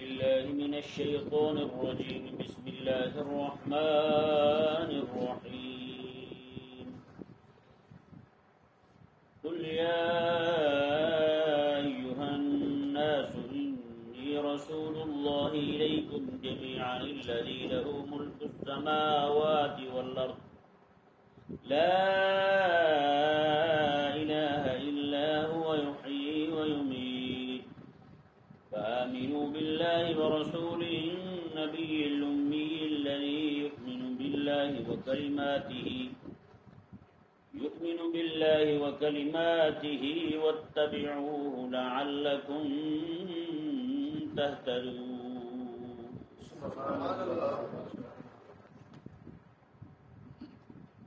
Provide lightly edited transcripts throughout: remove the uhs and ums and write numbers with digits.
بالله من الشيطان الرجيم. بسم الله الرحمن الرحيم. قل يا أيها الناس إني رسول الله إليكم جميعا الذي له ملك السماوات والأرض لا إله إلا هو يحيي ويميت فآمنوا بالله ورسوله النبي الأمي الذي يؤمن بالله وكلماته واتبعوه لعلكم تهتدون.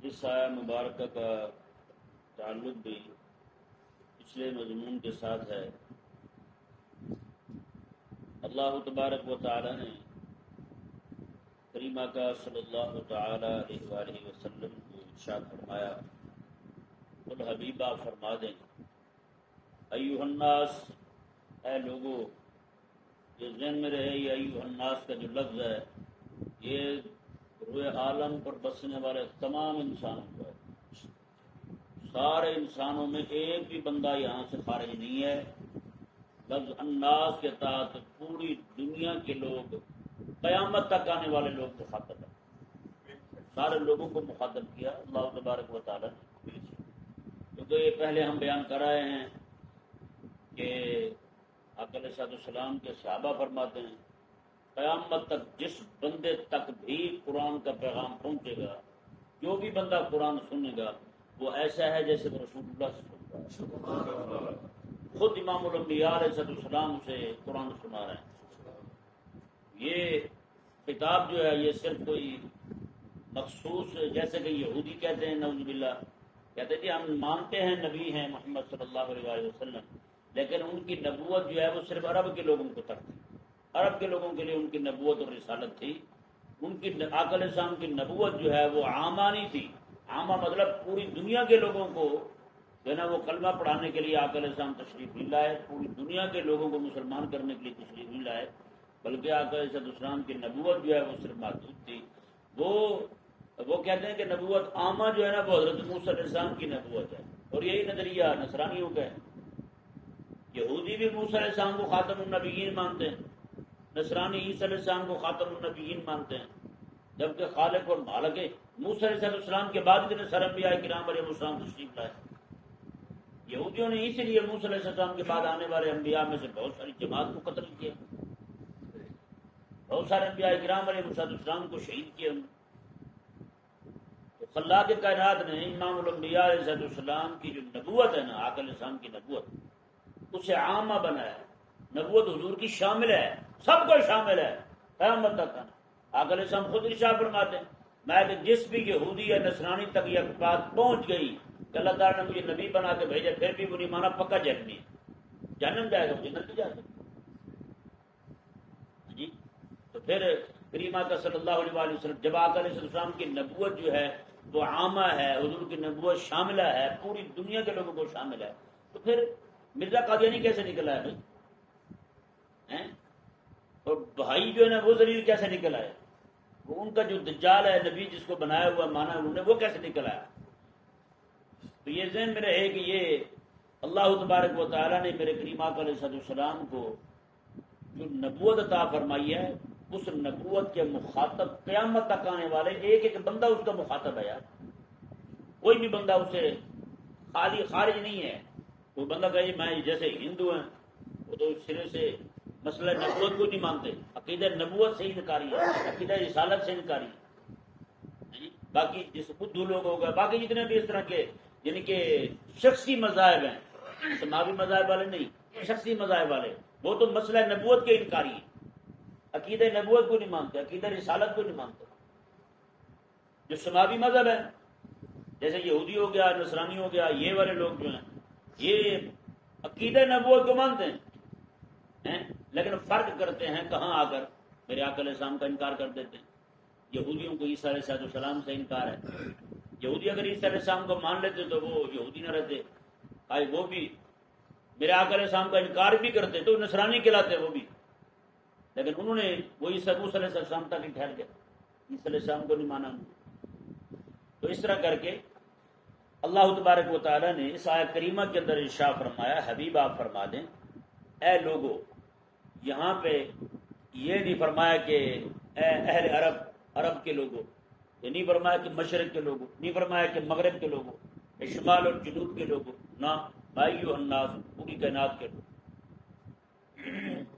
اس آیہ مبارکہ کا تعلق بھی پچھلے مضمون کے ساتھ ہے. اللہ تبارک و تعالی نے کریمہ کا صلی اللہ تعالی علیہ وآلہ وسلم کو ارشاد فرمایا، قل حبیبہ فرما دیں ایھا الناس، اے لوگو. یہ ذہن میں رہے یہ ایھا الناس کا جو لفظ ہے یہ روئے عالم پر بسنے والے تمام انسانوں کو ہے. سارے انسانوں میں ایک بھی بندہ یہاں سے خارج نہیں ہے. لفظ الناس کے تحت پوری دنیا کے لوگ، قیامت تک آنے والے لوگ مخاطب ہیں. سارے لوگوں کو مخاطب کیا اللہ تبارک و تعالی نے. کیونکہ یہ پہلے ہم بیان کر رہے ہیں کہ آقا علیہ السلام کے صحابہ فرماتے ہیں قیامت تک جس بندے تک بھی قرآن کا پیغام پہنچے گا، جو بھی بندہ قرآن سنے گا وہ ایسا ہے جیسے وہ رسول اللہ سے سن رہا ہے. خود امام الانبیاء علیہ السلام سے قرآن سنا رہے ہیں. یہ کتاب جو ہے یہ صرف کوئی مخصوص، جیسے کہ یہودی کہتے ہیں نعوذ باللہ، کہتے ہیں ہم مانتے ہیں نبی ہیں محمد صلی اللہ علیہ وسلم، لیکن ان کی نبوت جو ہے وہ صرف عرب کے لوگوں کو تک تھی. عرب کے لوگوں کے لیے ان کی نبوت اور رسالت تھی. ان کی آقا علیہ السلام کی نبوت جو ہے وہ عامہ نہیں تھی. عامہ مطلب پوری دنیا کے لوگوں کو جو ہے نا وہ کلمہ پڑھانے کے لیے آقا علیہ السلام تشریف نہیں لائے، پوری دنیا کے لوگوں کو مسلمان کرنے کے لیے تشریف نہیں لائے، بلکہ آقا علیہ السلام کی نبوت جو ہے وہ صرف محدود تھی. وہ کہتے ہیں کہ نبوت عامہ جو ہے نا وہ حضرت موسیٰ علیہ السلام کی نبوت ہے. اور یہی نظریہ نصرانیوں کا ہے. یہودی بھی موسیٰ علیہ السلام کو خاتم النبیین مانتے ہیں، نصرانی عیسیٰ علیہ السلام کو خاتم النبیین مانتے ہیں، جبکہ خالق اور مالک موسیٰ علیہ السلام کے بعد اتنے سارے انبیاء کرام علیہ السلام تشریف لائے. یہودیوں نے اسی لیے موسیٰ علیہ السلام کے بعد آنے والے انبیاء میں سے بہت ساری جماعت کو قتل کیا، بہت سارے انبیاء کرام علیہ السلام کو شہید کیا. تو خلاق کائنات نے امام الانبیاء علیہ السلام کی جو نبوت ہے نا، آقا علیہ السلام کی نبوت، اسے عامہ بنایا ہے. نبوت حضور کی شامل ہے، سب کو شامل ہے قیامت تک. آقا علیہ السلام خود ارشاد فرماتے ہیں میں کہ جس بھی یہودی یا نصرانی تک یہ بات پہنچ گئی کہ اللہ تعالیٰ نے مجھے نبی بنا کے بھیجا، پھر بھی وہ نہیں مانا، پکا جہنمی ہے، جہنم جائے گا، جنت نہیں جا سکتا. جی تو پھر کریمہ کا صلی اللہ علیہ وسلم جب آقا علیہ السلام کی نبوت جو ہے وہ عامہ ہے، حضور کی نبوت شاملہ ہے، پوری دنیا کے لوگوں کو شامل ہے، تو پھر مرزا قادیانی کیسے نکلا ہے بھائی؟ اور بھائی جو ہے نا وہ ضرور کیسے نکل آئے؟ وہ ان کا جو دجال ہے نبی جس کو بنایا ہوا مانا انہوں نے، وہ کیسے نکل آیا؟ تو یہ ذہن میں رہے کہ یہ اللہ تبارک و تعالیٰ نے میرے کریم آقا علیہ السلام کو جو نبوت عطا فرمائی ہے، اس نبوت کے مخاطب قیامت تک آنے والے ایک ایک بندہ اس کا مخاطب ہے. یار کوئی بھی بندہ اسے خالی خارج نہیں ہے. کوئی بندہ کہے میں جیسے ہندو ہیں وہ تو سرے سے مسئلہ نبوت کو نہیں مانتے، عقیدہ نبوت سے انکاری ہے، عقیدہ رسالت سے انکاری ہے. باقی جس بدھو لوگ ہو گئے، باقی جتنے بھی اس طرح کے یعنی کہ شخصی مذاہب ہیں، سماوی مذاہب والے نہیں، شخصی مذاہب والے، وہ تو مسئلہ نبوت کے انکاری ہے، عقیدہ نبوت کو نہیں مانتے، عقیدہ رسالت کو نہیں مانتے. جو سماوی مذہب ہے جیسے یہودی ہو گیا، نصرانی ہو گیا، یہ والے لوگ جو ہیں یہ عقیدہ نبوت کو مانتے ہیں، لیکن فرق کرتے ہیں کہاں آ کر میرے آقا علیہ السلام کا انکار کر دیتے ہیں. یہودیوں کو عیسیٰ علیہ السلام سے انکار ہے. یہودی اگر عیسیٰ علیہ السلام کو مان لیتے تو وہ یہودی نہ رہتے. وہ بھی میرے آقا علیہ السلام کا انکار بھی کرتے تو نصرانی کہلاتے وہ بھی. لیکن انہوں نے وہی موسیٰ علیہ السلام تک ہی ٹھہر گئے، عیسیٰ علیہ السلام کو نہیں مانا۔ تو اس طرح کر کے اللہ تبارک و تعالیٰ نے اس آیت کریمہ کے اندر ارشاد فرمایا، حبیب آپ فرما دیں اے لوگو، یہاں پہ یہ نہیں فرمایا کہ اے اہل عرب کے لوگوں، یہ نہیں فرمایا کہ مشرق کے لوگوں، نہیں فرمایا کہ مغرب کے لوگوں، شمال اور جنوب کے لوگوں، نہ ایھا الناس، پوری کائنات کے لوگ۔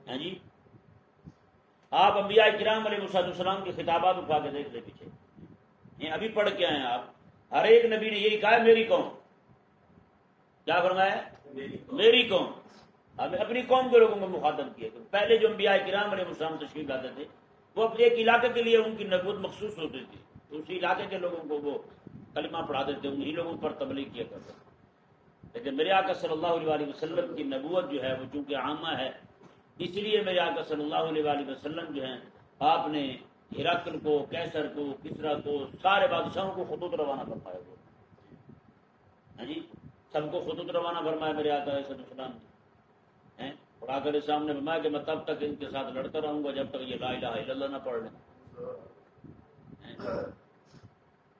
ہاں جی، آپ انبیاء کرام علیہ السلام کے خطابات اٹھا کے دیکھ لیں پیچھے، یہ ابھی پڑھ کے آئے آپ، ہر ایک نبی نے یہی کہا میری قوم، کیا فرمایا؟ میری قوم۔ ہمیں اپنی قوم کے لوگوں کو مخاطب کیا۔ پہلے جو انبیاء کرام علیہ السلام تشریف لاتے تھے وہ اپنے ایک علاقے کے لیے ان کی نبوت مخصوص ہوتی تھی، تو اسی علاقے کے لوگوں کو وہ کلمہ پڑھاتے تھے، انہی لوگوں پر تبلیغ کیا کرتے تھے۔ لیکن میرے آقا صلی اللہ علیہ وسلم کی نبوت جو ہے وہ چونکہ عامہ ہے، اس لیے میرے آقا صلی اللہ علیہ وسلم جو ہیں آپ نے ہرقل کو، کیسر کو، کسریٰ کو، سارے بادشاہوں کو خطوط روانہ فرمایا۔ ہاں جی، سب کو خطوط روانہ فرمایا میرے آقا علیہ السلام نے، اور آقا علیہ السلام نے فرمایا کہ میں تب تک ان کے ساتھ لڑتا رہوں گا جب تک یہ لا الہ الا اللہ نہ پڑھ لیں۔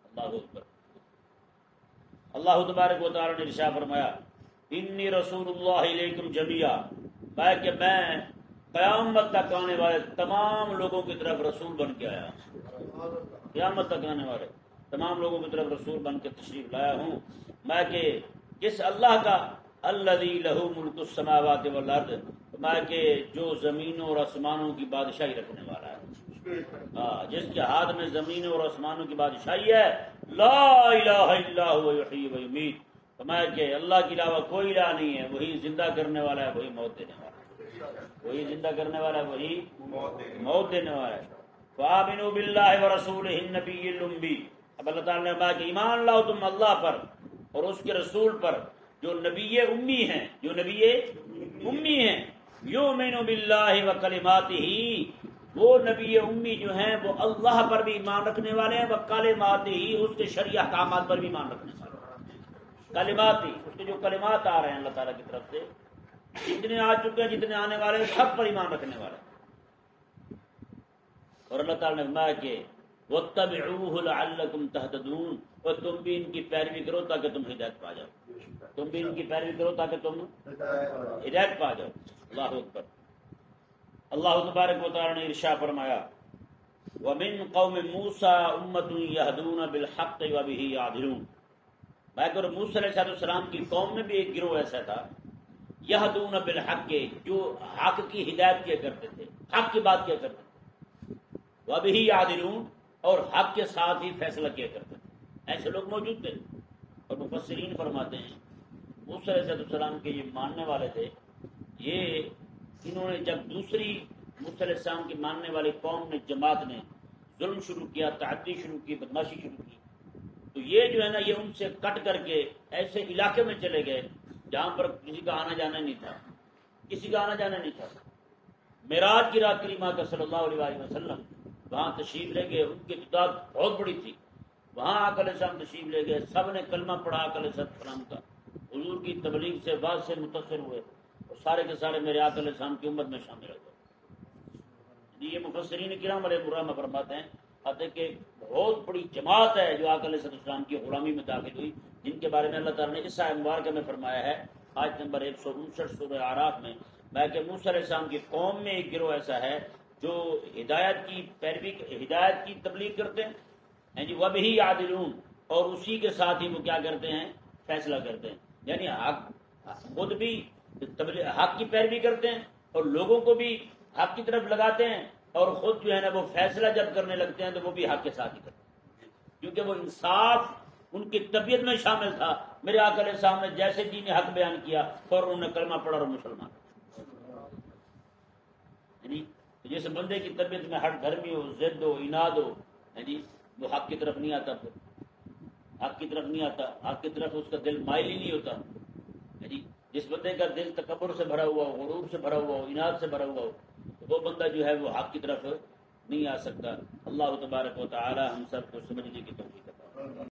اللہ اکبر۔ اللہ تبارک و تعالی نے ارشاد فرمایا انی رسول اللہ علیکم جمیعا، کہ میں قیامت تک آنے والے تمام لوگوں کی طرف رسول بن کے آیا، قیامت تک آنے والے تمام لوگوں کی طرف رسول بن کے تشریف لایا ہوں میں، کہ کس اللہ کا، الذی لہ ملک السماوات والارض، میں کہ جو زمینوں اور آسمانوں کی بادشاہی رکھنے والا ہے، جس کے ہاتھ میں زمینوں اور آسمانوں کی بادشاہی ہے، لا الہ الا هو یحیی و یمیت، فرمایا کہ اللہ کے علاوہ کوئی الہ نہیں ہے، وہی زندہ کرنے والا ہے، وہی موت دینے والا ہے، وہی زندہ کرنے والا ہے، وہی موت دینے والا ہے۔ فآمنوا باللہ ورسولہ النبی الأمی، اب اللہ تعالیٰ نے کہا کہ ایمان لاؤ تم اللہ پر اور اس کے رسول پر جو نبی امی ہیں، جو نبی امی ہیں، یؤمن باللہ وکلماتہ، وہ نبی امی جو ہیں وہ اللہ پر بھی ایمان رکھنے والے ہیں، وکلماتہ، اس کے شرعی احکامات پر بھی ایمان رکھنے والے ہیں، کلمات ہی، اس کے جو کلمات آ رہے ہیں اللہ تعالیٰ کی طرف سے، جتنے آ چکے ہیں جتنے آنے والے ہیں، سب پر ایمان رکھنے والے ہیں۔ اور اللہ تعالیٰ نے فرمایا کہ وَاتَّبِعُوهُ لَعَلَّكُمْ تَهْتَدُونَ، اور تم بھی ان کی پیروی کرو تاکہ تم ہدایت پا جاؤ، تم بھی ان کی پیروی کرو تاکہ تم ہدایت پا جاؤ۔ اللہ اکبر۔ اللہ تبارک و تعالی نے ارشاد فرمایا وَمِن قَوْمِ مُوسَىٰ أُمَّةٌ يَهْدُونَ بِالْحَقِّ وَبِهِ يَعْدِلُونَ، میں کہ موسیٰ علیہ السلام کی قوم میں بھی ایک گروہ ایسا تھا، یہدون بالحق، جو حق کی ہدایت کیا کرتے تھے، حق کی بات کیا کرتے تھے، وَبِهِ يَعْدِلُونَ، اور حق کے ساتھ ہی فیصلہ کیا کرتے تھے، ایسے لوگ موجود تھے۔ اور مفسرین فرماتے ہیں موسیٰ علیہ السلام کے یہ ماننے والے تھے، یہ انہوں نے جب دوسری موسیٰ علیہ السلام کی ماننے والی قوم نے، جماعت نے ظلم شروع کیا، تعدی شروع کی، بدماشی شروع کی، تو یہ جو ہے نا یہ ان سے کٹ کر کے ایسے علاقے میں چلے گئے جہاں پر کسی کا آنا جانا نہیں تھا، کسی کا آنا جانا نہیں تھا۔ معراج کی رات کریمہ کا صلی اللہ علیہ وسلم وہاں تشریف لے گئے، ان کی تعداد بہت بڑی تھی، وہاں آقا علیہ السلام تشریف لے گئے، سب نے کلمہ پڑھا آقا علیہ السلام کا، حضور کی تبلیغ سے، بات سے متاثر ہوئے، اور سارے کے سارے میرے آقا علیہ السلام کی امت میں شامل ہو گئے۔ یہ مفسرین کرام علیہ الرحمہ فرماتے ہیں کہ بہت بڑی جماعت ہے جو آقا علیہ السلام کی غلامی میں داخل ہوئی، جن کے بارے میں اللہ تعالیٰ نے اس آیت مبارکہ میں فرمایا ہے، آیت نمبر 159 سورہ اعراف میں، کہ موسیٰ علیہ السلام کی قوم میں ایک گروہ ایسا ہے جو ہدایت کی پیروی، ہدایت کی تبلیغ کرتے ہیں، جی وَبِهِ يَعْدِلُونَ، اور اسی کے ساتھ ہی وہ کیا کرتے ہیں، فیصلہ کرتے ہیں، یعنی خود بھی حق کی پیروی کرتے ہیں اور لوگوں کو بھی حق کی طرف لگاتے ہیں، اور خود جو ہے نا وہ فیصلہ جب کرنے لگتے ہیں تو وہ بھی حق کے ساتھ ہی کرتے ہیں، کیونکہ وہ انصاف ان کی طبیعت میں شامل تھا۔ میرے آقا علیہ السلام نے جیسے دین حق بیان کیا فوراً انہوں نے کلمہ پڑھا اور مسلمان، یعنی جس بندے کی طبیعت میں ہٹ دھرمی ہو، ضد ہو، اناد ہو، جی وہ حق کی طرف نہیں آتا، پھر حق کی طرف نہیں آتا، حق کی طرف اس کا دل مائل ہی نہیں ہوتا، جی جس بندے کا دل تکبر سے بھرا ہوا ہو، غرور سے بھرا ہوا ہو، اناد سے بھرا ہوا ہو، وہ بندہ جو ہے وہ حق کی طرف نہیں آ سکتا۔ اللہ تبارک و تعالی ہم سب کو سمجھنے کی توفیق عطا فرمائے۔